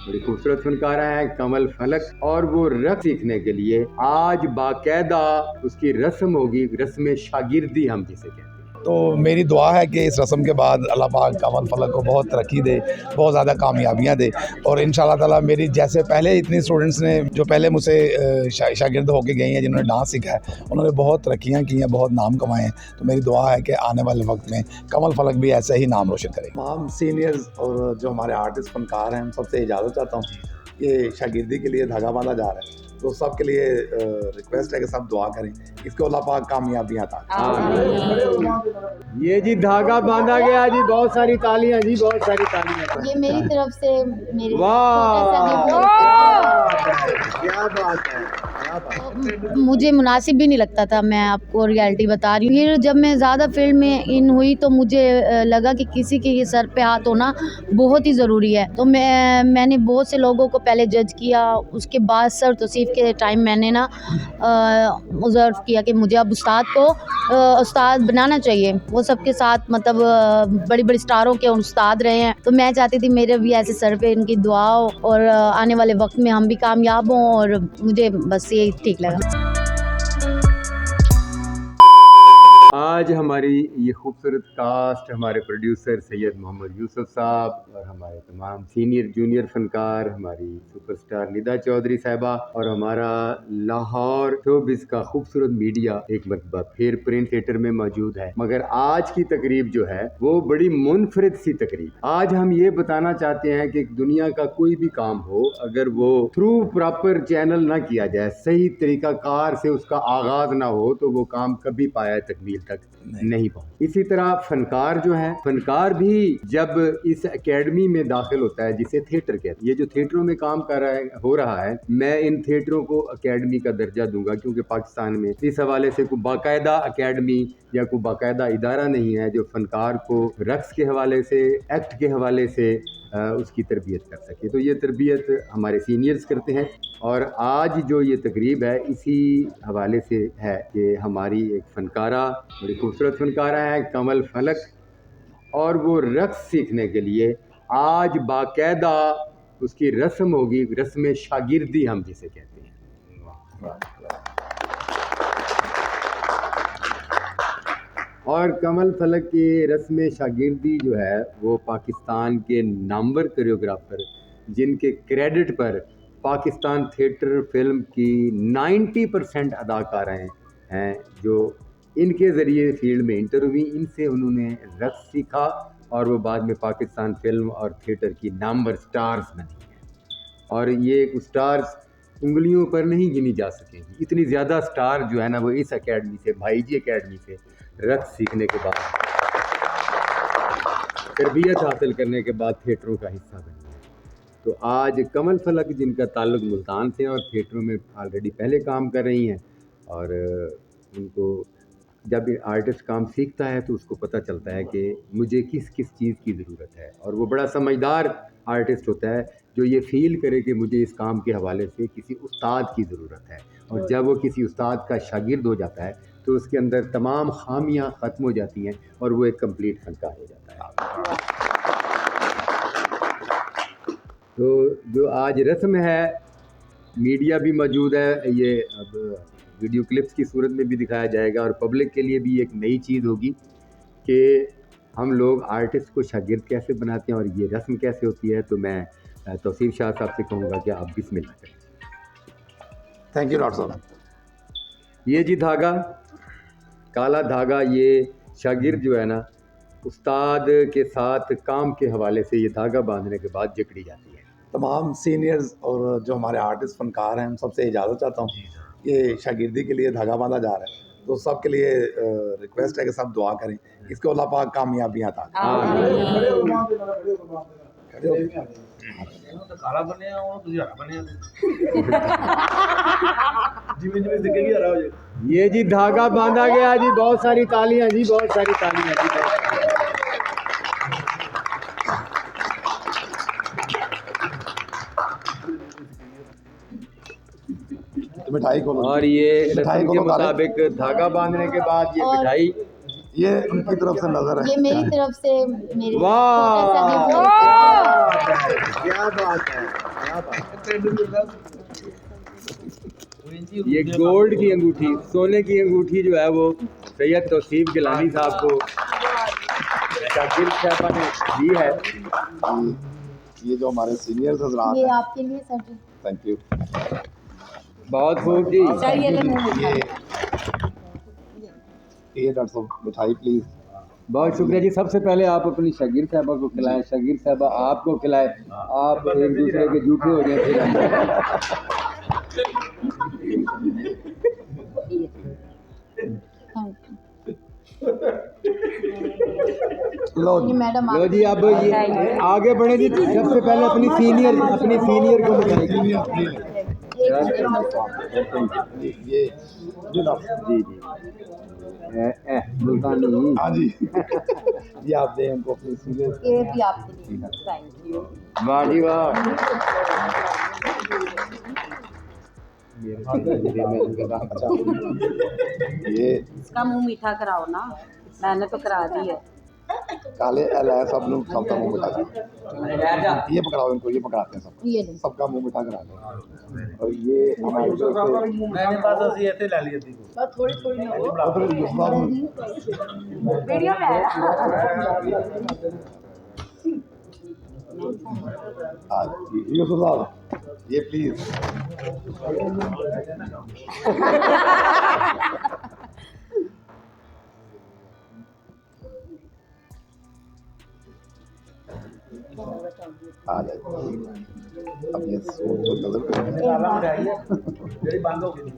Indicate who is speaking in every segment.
Speaker 1: बड़ी खूबसूरत फनकारा है कमल फलक, और वो रक्स सीखने के लिए आज बाकायदा उसकी रस्म होगी, रस्म शागिर्दी हम जिसे कहते हैं।
Speaker 2: तो मेरी दुआ है कि इस रस्म के बाद अल्लाह पाक कमल फलक को बहुत तरक्की दे, बहुत ज़्यादा कामयाबियाँ दे, और इंशाल्लाह ताला मेरी जैसे पहले इतनी स्टूडेंट्स ने जो पहले मुझसे शागिर्द होके गई हैं, जिन्होंने डांस सीखा है, उन्होंने बहुत तरक्कियाँ की हैं, बहुत नाम कमाए हैं। तो मेरी दुआ है कि आने वाले वक्त में कमल फलक भी ऐसे ही नाम रोशन करें। तमाम सीनियर्स और जो हमारे आर्टिस्ट फनकार हैं, सबसे इजाज़त चाहता हूँ कि शागिर्दी के लिए धागा बांधा जा रहा है, तो सबके लिए रिक्वेस्ट है कि सब दुआ करें, इसको अल्लाह पाक कामयाबियाँ अता करें।
Speaker 1: ये जी धागा बांधा गया जी, बहुत सारी तालियां जी, बहुत सारी तालियां।
Speaker 3: ये मेरी तरफ से मेरी
Speaker 1: वाह, क्या बात है।
Speaker 3: मुझे मुनासिब भी नहीं लगता था, मैं आपको रियलिटी बता रही हूँ। फिर जब मैं ज़्यादा फील्ड में इन हुई तो मुझे लगा कि किसी के सर पे हाथ होना बहुत ही ज़रूरी है। तो मैंने बहुत से लोगों को पहले जज किया, उसके बाद सर तौसीफ़ के टाइम मैंने ना ऑब्ज़र्व किया कि मुझे अब उस्ताद को उस्ताद बनाना चाहिए। वो सबके साथ मतलब बड़ी बड़ी स्टारों के उस्ताद रहे हैं, तो मैं चाहती थी मेरे भी ऐसे सर पे इनकी दुआ हो और आने वाले वक्त में हम भी कामयाब हों, और मुझे बस ये ठीक लगा।
Speaker 1: आज हमारी ये खूबसूरत कास्ट, हमारे प्रोड्यूसर सैयद मोहम्मद यूसुफ साहब और हमारे तमाम सीनियर जूनियर फनकार, हमारी सुपरस्टार निदा चौधरी साहिबा और हमारा लाहौर शोबिस का खूबसूरत मीडिया एक मरतबा फिर प्रिंट थिएटर में मौजूद है। मगर आज की तकरीब जो है वो बड़ी मुनफरिद सी तकरीब। आज हम ये बताना चाहते हैं कि दुनिया का कोई भी काम हो, अगर वो थ्रू प्रॉपर चैनल ना किया जाए, सही तरीकाकार से उसका आगाज ना हो, तो वो काम कभी पाया तकमील तक नहीं पहुंच। इसी तरह फनकार जो है, फनकार भी जब इस एकेडमी में दाखिल होता है जिसे थिएटर कहते हैं, ये जो थिएटरों में काम कर रहा है हो रहा है, मैं इन थिएटरों को एकेडमी का दर्जा दूंगा, क्योंकि पाकिस्तान में इस हवाले से कोई बाकायदा एकेडमी या कोई बाकायदा इदारा नहीं है जो फनकार को रक्स के हवाले से, एक्ट के हवाले से उसकी तरबियत कर सके। तो ये तरबियत हमारे सीनियर्स करते हैं, और आज जो ये तकरीब है इसी हवाले से है कि हमारी एक फनकारा, बड़ी खूबसूरत फनकारा है कमल फलक, और वो रक्स सीखने के लिए आज बाकायदा उसकी रस्म होगी, रस्म शागिर्दी हम जिसे कहते हैं। और कमल फलक की रस्म शागिर्दी जो है वो पाकिस्तान के नामवर कोरियोग्राफर, जिनके क्रेडिट पर पाकिस्तान थिएटर फिल्म की 90% अदाकार हैं जो इनके ज़रिए फील्ड में इंटर हुई, इनसे उन्होंने रक्स सीखा और वो बाद में पाकिस्तान फिल्म और थिएटर की नामवर स्टार्स बनी हैं। और ये स्टार्स उंगलियों पर नहीं गिनी जा सकेंगी, इतनी ज़्यादा स्टार जो है ना वो इस एकेडमी से, भाईजी एकेडमी से रक्स सीखने के बाद, तरबियत हासिल करने के बाद थिएटरों का हिस्सा बनी है। तो आज कमल फलक, जिनका ताल्लुक मुल्तान से और थिएटरों में ऑलरेडी पहले काम कर रही हैं, और उनको जब आर्टिस्ट काम सीखता है तो उसको पता चलता है कि मुझे किस किस चीज़ की ज़रूरत है, और वो बड़ा समझदार आर्टिस्ट होता है जो ये फील करे कि मुझे इस काम के हवाले से किसी उस्ताद की ज़रूरत है। और जब वो किसी उस्ताद का शागिर्द हो जाता है तो उसके अंदर तमाम खामियां ख़त्म हो जाती हैं और वो एक कंप्लीट फनकार हो जाता है। तो जो आज रस्म है, मीडिया भी मौजूद है, ये अब वीडियो क्लिप्स की सूरत में भी दिखाया जाएगा, और पब्लिक के लिए भी एक नई चीज़ होगी कि हम लोग आर्टिस्ट को शागिर्द कैसे बनाते हैं और ये रस्म कैसे होती है। तो मैं तौसीफ शाह साहब से कहूँगा कि आप बिस्मिल्लाह करें।
Speaker 2: थैंक यू डॉक्टर साहब।
Speaker 1: ये जी धागा, काला धागा, ये शागिर्द जो है ना उस्ताद के साथ काम के हवाले से ये धागा बांधने के बाद जकड़ी जाती है।
Speaker 2: तमाम सीनियर्स और जो हमारे आर्टिस्ट फनकार हैं, सबसे इजाज़त चाहता हूँ कि शागिर्दी के लिए धागा बांधा जा रहा है, तो सबके लिए रिक्वेस्ट है कि सब दुआ करें, इसको अल्लाह पाक कामयाबियाँ अता करें।
Speaker 1: ये जी धागा बांधा गया जी, बहुत सारी तालियां जी, बहुत सारी तालियां जी।
Speaker 2: मिठाई को,
Speaker 1: और ये रस्म के मुताबिक धागा बांधने के बाद ये मिठाई,
Speaker 2: ये उनकी तरफ से नजर है,
Speaker 3: ये मेरी तरफ से मेरी
Speaker 1: वाह, क्या बात है, ये गोल्ड की अंगूठी, सोने की अंगूठी जो है वो सैयद तौसीफ गिलानी साहब को शाकिर साहबा ने दी है।
Speaker 2: ये जो हमारे सीनियर्स हजरात
Speaker 3: ये
Speaker 2: हैं,
Speaker 3: आपके लिए सर जी।
Speaker 2: Thank you.
Speaker 1: बहुत खूब जी।
Speaker 2: ये डॉक्टर साहब मिठाई प्लीज।
Speaker 1: बहुत शुक्रिया जी। सबसे पहले आप अपनी शागिर साहबा को खिलाएं, शागिर साहबा आपको खिलाएं, आप एक दूसरे के जूठे हो जाए फिर।
Speaker 2: लो
Speaker 3: ये मैडम
Speaker 1: लो जी, अब ये आगे बढ़े जी। सबसे पहले अपनी सीनियर को मिठाई।
Speaker 2: ये
Speaker 1: जी जी मुल्तानी।
Speaker 2: हाँ जी ये आप दें हमको अपनी सीनियर।
Speaker 3: ये भी आपके लिए, थैंक यू।
Speaker 1: वाह जी वाह।
Speaker 2: अच्छा ये
Speaker 4: इसका मुंह मीठा कराओ ना, मैंने तो करा दी है।
Speaker 2: काले सब लोग सबका मुंह मिठा करा। ये पकड़ाओ इनको, ये पकड़ाते हैं सब,
Speaker 3: ये लो।
Speaker 2: सबका मुंह मिठा करा दो। और ये हमारे जो
Speaker 5: मैंने बात ऐसे ऐसे ले लिया थी
Speaker 3: थोड़ी थोड़ी
Speaker 4: वीडियो में आया।
Speaker 2: ये सुधार, ये प्लीज। आ जाए अब ये सोच जो नजर
Speaker 5: बंद हो गई।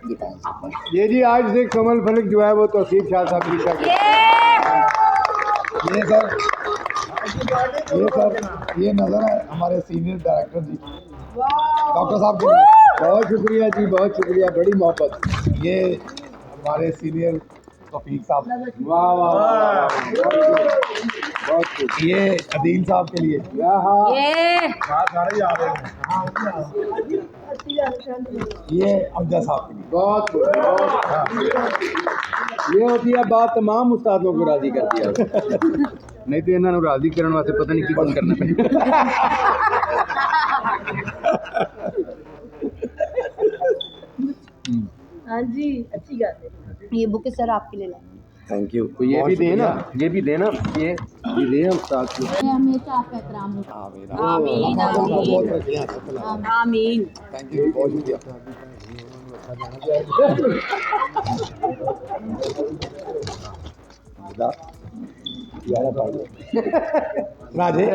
Speaker 2: दिखाएं।
Speaker 1: ये जी आज से कमल फलक जो है वो तौसीफ शाह साहब की शागिर्द।
Speaker 2: ये नजर है हमारे सीनियर डायरेक्टर जी, डॉक्टर साहब जी।
Speaker 1: बहुत शुक्रिया जी, बहुत शुक्रिया, बड़ी मोहब्बत।
Speaker 2: ये हमारे सीनियर रफीक साहब।
Speaker 1: वाह वाह बहुत खूब।
Speaker 2: ये अदील साहब के लिए। ये अमजद साहब के लिए।
Speaker 1: बहुत खूब, बहुत। ये होती है बात, तमाम उस्तादों को राजी कर दिया। नहीं तो इन्होंने राजी करने वास्ते पता नहीं की कुछ करना पड़ेगा।
Speaker 3: हाँ जी, अच्छी बात है। ये बुके सर आपके लिए लाए।
Speaker 2: Thank you.
Speaker 1: तो ये भी देना, ये भी देना, ये दे हम उस्ताद को।
Speaker 3: हमेशा आपका एहतराम होगा।
Speaker 4: आमीन आमीन।
Speaker 2: थैंक यू, बहुत शुक्रिया। राजे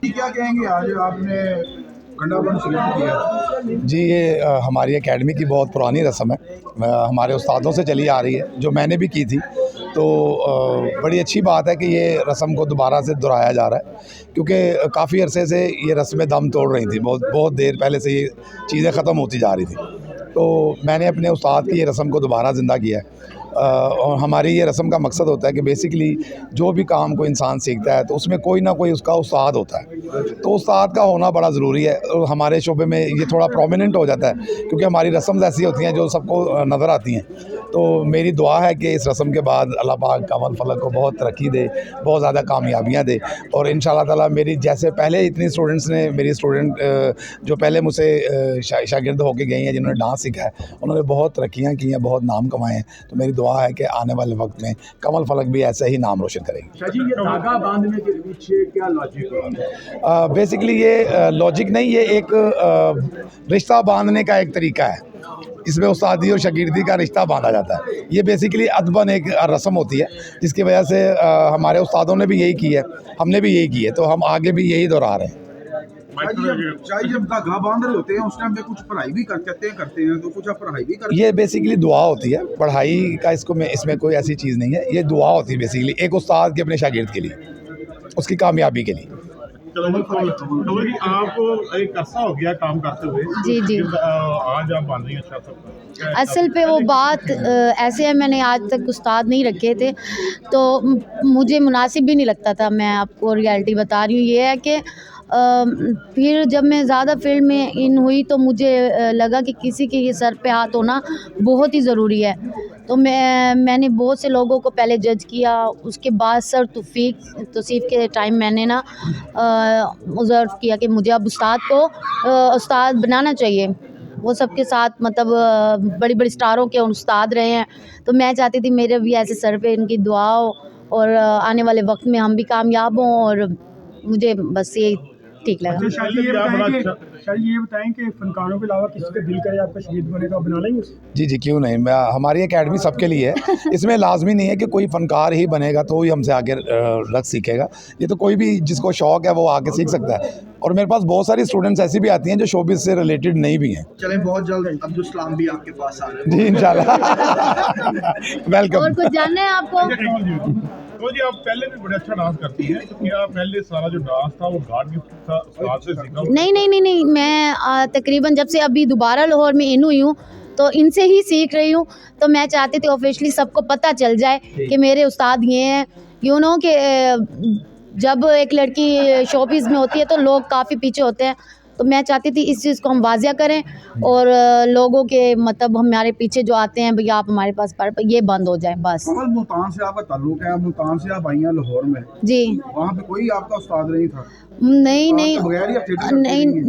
Speaker 5: क्या कहेंगे आज आपने कंडापन सेलेक्ट किया?
Speaker 2: जी ये हमारी एकेडमी की बहुत पुरानी रस्म है, हमारे उस्तादों से चली आ रही है, जो मैंने भी की थी। तो बड़ी अच्छी बात है कि ये रस्म को दोबारा से दोहराया जा रहा है, क्योंकि काफ़ी अरसे से ये रस्में दम तोड़ रही थी। बहुत देर पहले से ये चीज़ें ख़त्म होती जा रही थी। तो मैंने अपने उस्ताद की ये रस्म को दोबारा ज़िंदा किया है। और हमारी ये रस्म का मकसद होता है कि बेसिकली जो भी काम कोई इंसान सीखता है तो उसमें कोई ना कोई उसका उस्ताद होता है। तो उस्ताद का होना बड़ा ज़रूरी है, और हमारे शोबे में ये थोड़ा प्रोमिनेंट हो जाता है, क्योंकि हमारी रस्म ऐसी होती हैं जो सबको नज़र आती हैं। तो मेरी दुआ है कि इस रस्म के बाद अल्लाह पाक कमल फलक को बहुत तरक्की दे, बहुत ज़्यादा कामयाबियाँ दे। और इंशाअल्लाह ताला मेरी जैसे पहले इतनी स्टूडेंट्स ने, मेरी स्टूडेंट जो पहले मुझसे शागिर्द होके गई हैं, जिन्होंने डांस सीखा है, उन्होंने बहुत तरक्कियाँ की हैं, बहुत नाम कमाए हैं। तो मेरी दुआ है कि आने वाले वक्त में कमल फलक भी ऐसे ही नाम रोशन करेगी।
Speaker 5: शाजी, ये धागा बांधने के पीछे क्या लॉजिक है?
Speaker 2: बेसिकली ये लॉजिक नहीं, ये एक रिश्ता बांधने का एक तरीका है। इसमें उस्तादी और शागिर्दी का रिश्ता बांधा जाता है। ये बेसिकली अदबन एक रस्म होती है, जिसकी वजह से हमारे उस्तादों ने भी यही की है, हमने भी यही की है, तो हम आगे भी यही दोहरा रहे हैं।
Speaker 5: शायद जब धागा बांध रहे होते हैं उस टाइम पे कुछ पढ़ाई भी करते हैं, तो कुछ आप पढ़ाई भी करते हैं?
Speaker 2: ये बेसिकली दुआ होती है, पढ़ाई का इसमें कोई ऐसी चीज़ नहीं है। ये दुआ होती है बेसिकली एक उस्ताद के अपने शागिर्द के लिए, उसकी कामयाबी के लिए।
Speaker 5: आपको एक अरसा हो गया काम करते हुए।
Speaker 3: जी जी।
Speaker 5: आज आप बांध रही हैं शायद।
Speaker 3: असल पे वो बात ऐसे है, मैंने आज तक उस्ताद नहीं रखे थे, तो मुझे मुनासिब भी नहीं लगता था। मैं आपको रियलिटी बता रही हूँ। ये है कि फिर जब मैं ज़्यादा फील्ड में इन हुई तो मुझे लगा कि किसी के ये सर पे हाथ होना बहुत ही ज़रूरी है। तो मैंने बहुत से लोगों को पहले जज किया, उसके बाद सर तौसीफ़ के टाइम मैंने ना ऑब्ज़र्व किया कि मुझे अब उस्ताद को उस्ताद बनाना चाहिए। वो सबके साथ मतलब बड़ी बड़ी स्टारों के उस्ताद रहे हैं, तो मैं चाहती थी मेरे भी ऐसे सर पे इनकी दुआ हो और आने वाले वक्त में हम भी कामयाब हों, और मुझे बस ये ठीक लगा।
Speaker 6: अच्छा शायद ये बताएं कि फनकारों के अलावा किसी का दिल करे आपका शहीद बने तो आप बना लेंगे उसे?
Speaker 2: जी जी, क्यों नहीं। हमारी एकेडमी सबके लिए है, इसमें लाजमी नहीं है कि कोई फ़नकार ही बनेगा तो ही हमसे आगे रक़्स सीखेगा। ये तो कोई भी जिसको शौक़ है वो आके सीख सकता है, और मेरे पास बहुत सारी स्टूडेंट्स ऐसी भी आती हैं जो शोबिज़ से रिलेटेड नहीं भी हैं।
Speaker 5: चलें, बहुत जल्द अब्दुल सलाम भी आपके पास आ रहे हैं।
Speaker 2: जी इंशाल्लाह। वेलकम।
Speaker 3: और कुछ जानना है आपको?
Speaker 7: तो जी आप पहले भी बड़े अच्छा डांस करती हैं, तो क्या पहले सारा जो डांस था वो घाट गिफ्ट था उस्ताद से सीखा?
Speaker 3: नहीं, मैं तकरीबन जब से अभी दोबारा लाहौर में इन हुई हूँ तो इनसे ही सीख रही हूँ। तो मैं चाहती थी ऑफिशियली सबको पता चल जाए कि मेरे उस्ताद ये हैं। यू नो कि जब एक लड़की शोबिज़ में होती है तो लोग काफ़ी पीछे होते हैं, तो मैं चाहती थी इस चीज़ को हम वाज़िया करें और लोगों के मतलब हमारे पीछे जो आते हैं भैया आप हमारे पास पढ़, ये बंद हो जाए बस।
Speaker 5: कमल, मुल्तान से आपका ताल्लुक है, मुल्तान से आप आई हैं लाहौर में,
Speaker 3: जी।
Speaker 5: वहाँ पे कोई आपका उस्ताद नहीं था?
Speaker 3: नहीं
Speaker 5: बगैर ही आप थिएटर करती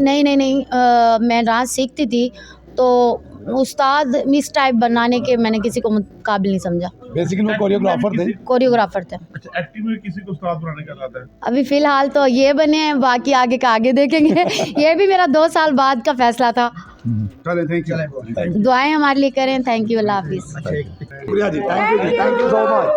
Speaker 3: नहीं,
Speaker 5: रही?
Speaker 3: मैं डांस सीखती थी तो उस्ताद इस टाइप बनाने के मैंने किसी को काबिल नहीं समझा।
Speaker 2: बेसिकली वो
Speaker 3: कोरियोग्राफर थे।
Speaker 7: अच्छा, एक्टिंग में किसी को उस्ताद बनाने का इरादा है?
Speaker 3: अभी फ़िलहाल तो ये बने हैं, बाकी आगे का आगे देखेंगे। ये भी मेरा 2 साल बाद का फैसला था।
Speaker 5: चलें, थैंक यू।
Speaker 3: दुआएं हमारे लिए करें। थैंक यू, अल्लाह हाफिज़।
Speaker 2: शुक्रिया जी, थैंक यू सो मच।